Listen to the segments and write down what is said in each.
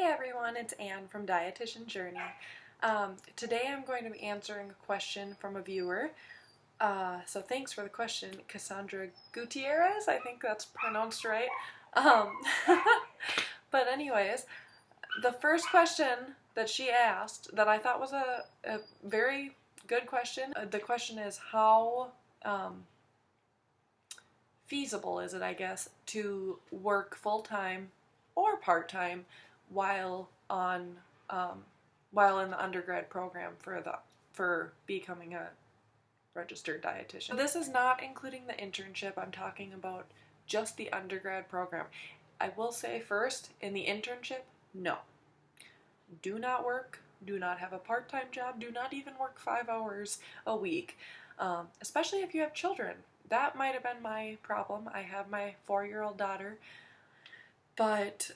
everyone, it's Anne from Dietitian Journey. Today I'm going to be answering a question from a viewer. So thanks for the question, Cassandra Gutierrez. I think that's pronounced right. But anyways, the first question that she asked that I thought was a very good question. The question is how feasible is it, I guess, to work full-time or part-time while in the undergrad program for becoming a registered dietitian. So this is not including the internship. I'm talking about just the undergrad program. I will say first, in the internship, no. Do not work, do not have a part-time job, do not even work 5 hours a week, especially if you have children. That might have been my problem. I have my 4-year-old daughter, but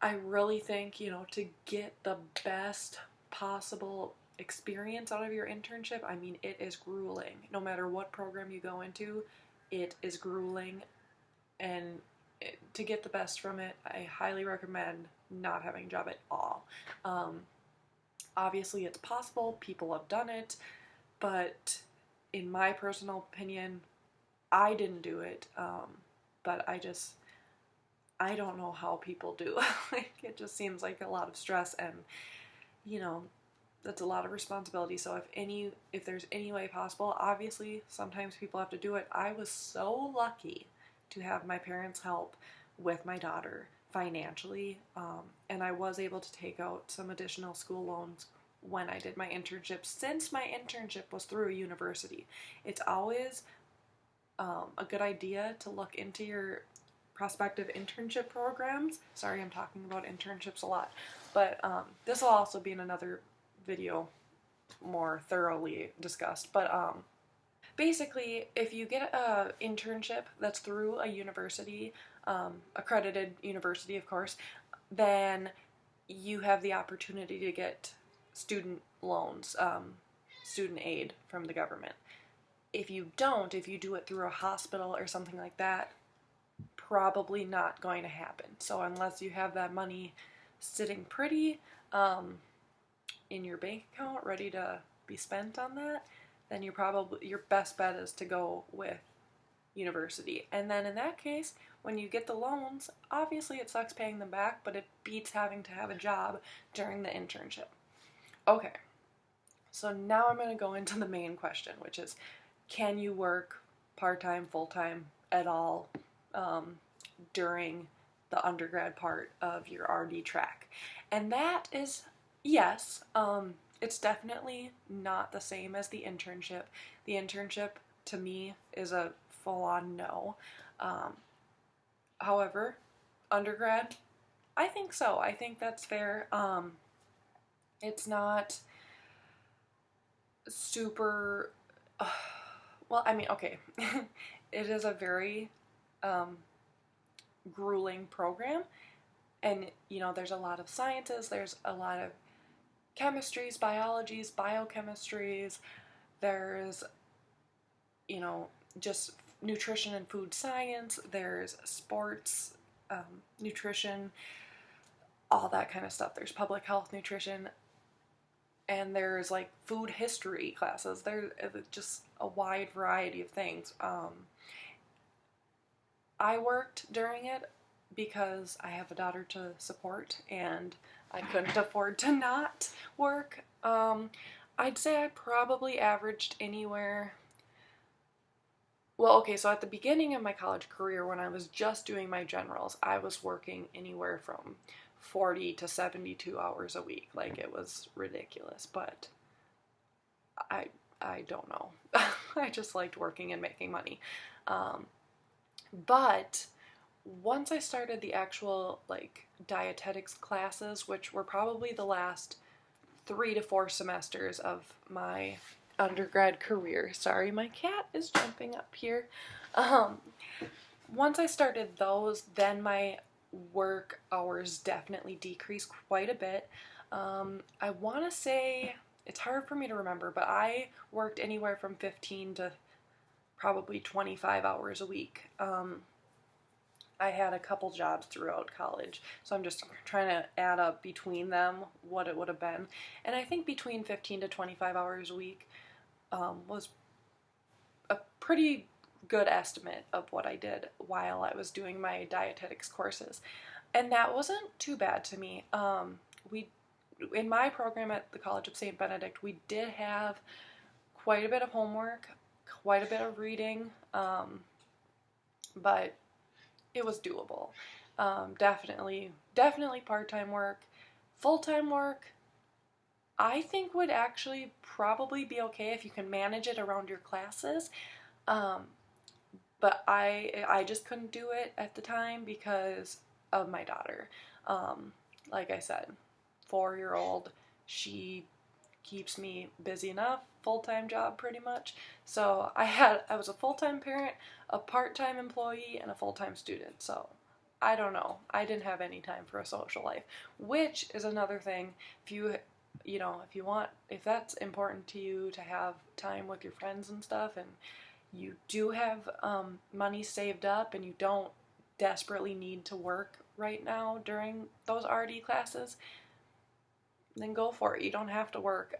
I really think, to get the best possible experience out of your internship, I mean, it is grueling. No matter what program you go into, it is grueling, and to get the best from it, I highly recommend not having a job at all. Obviously, it's possible. People have done it, but in my personal opinion, I didn't do it, but I don't know how people do. Like, it just seems like a lot of stress, and that's a lot of responsibility. So if there's any way possible, obviously sometimes people have to do it. I was so lucky to have my parents help with my daughter financially, and I was able to take out some additional school loans when I did my internship, since my internship was through a university. It's always a good idea to look into your prospective internship programs. Sorry, I'm talking about internships a lot, but this will also be in another video more thoroughly discussed. But basically, if you get an internship that's through a university, accredited university of course, then you have the opportunity to get student loans, student aid from the government. If you don't, if you do it through a hospital or something like that, probably not going to happen. So unless you have that money sitting pretty in your bank account ready to be spent on that, then your best bet is to go with university. And then in that case, when you get the loans, obviously it sucks paying them back, but it beats having to have a job during the internship. Okay, so now I'm going to go into the main question, which is, can you work part-time, full-time at all during the undergrad part of your RD track? And that is yes. It's definitely not the same as the internship. The internship, to me, is a full-on no. However, undergrad, I think so. I think that's fair. It's not super... well, I mean, okay. It is a very grueling program, and there's a lot of sciences, there's a lot of chemistries, biologies, biochemistries, there's just nutrition and food science, there's sports nutrition, all that kind of stuff. There's public health nutrition, and there's like food history classes. There's just a wide variety of things. I worked during it because I have a daughter to support, and I couldn't afford to not work. I'd say I probably averaged anywhere... Well, okay, so at the beginning of my college career, when I was just doing my generals, I was working anywhere from 40 to 72 hours a week. Like, it was ridiculous, but I don't know. I just liked working and making money. But once I started the actual, dietetics classes, which were probably the last 3 to 4 semesters of my undergrad career. Sorry, my cat is jumping up here. Once I started those, then my work hours definitely decreased quite a bit. I want to say, it's hard for me to remember, but I worked anywhere from 15 to probably 25 hours a week. I had a couple jobs throughout college, so I'm just trying to add up between them what it would have been. And I think between 15 to 25 hours a week was a pretty good estimate of what I did while I was doing my dietetics courses. And that wasn't too bad to me. We, in my program at the College of Saint Benedict, we did have quite a bit of homework, quite a bit of reading, but it was doable. Definitely part-time work. Full-time work, I think would actually probably be okay if you can manage it around your classes. But I just couldn't do it at the time because of my daughter. Like I said, 4-year-old, she keeps me busy enough, full-time job pretty much. So I was a full-time parent, a part-time employee, and a full-time student. So I don't know. I didn't have any time for a social life, which is another thing. If that's important to you to have time with your friends and stuff, and you do have money saved up and you don't desperately need to work right now during those RD classes, then go for it. You don't have to work.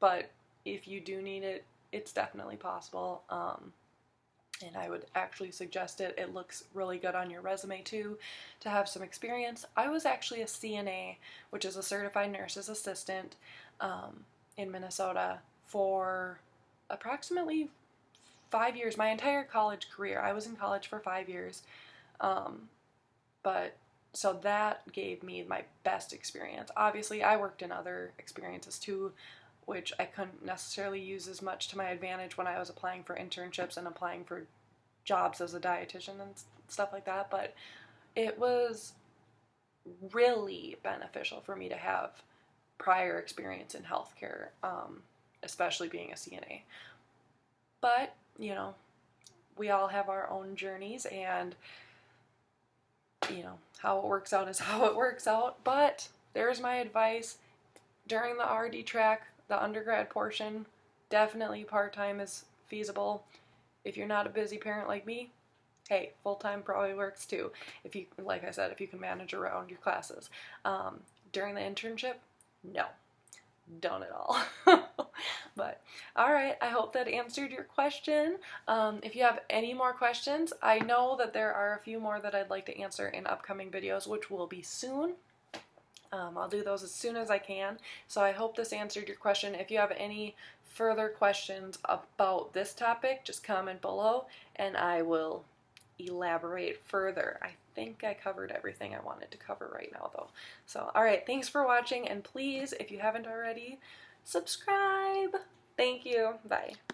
But if you do need it, it's definitely possible. And I would actually suggest it. It looks really good on your resume too, to have some experience. I was actually a CNA, which is a certified nurse's assistant, in Minnesota for approximately 5 years. My entire college career. I was in college for 5 years. But so that gave me my best experience. Obviously, I worked in other experiences too, which I couldn't necessarily use as much to my advantage when I was applying for internships and applying for jobs as a dietitian and stuff like that. But it was really beneficial for me to have prior experience in healthcare, especially being a CNA. But, we all have our own journeys, and how it works out is how it works out. But there's my advice. During the RD track, the undergrad portion, definitely part-time is feasible. If you're not a busy parent like me, hey, full-time probably works too. Like I said, if you can manage around your classes. During the internship, no, don't at all. But all right, I hope that answered your question. If you have any more questions, I know that there are a few more that I'd like to answer in upcoming videos, which will be soon. I'll do those as soon as I can. So I hope this answered your question. If you have any further questions about this topic, just comment below and I will elaborate further. I think I covered everything I wanted to cover right now though. So alright, thanks for watching, and please, if you haven't already, subscribe. Thank you. Bye.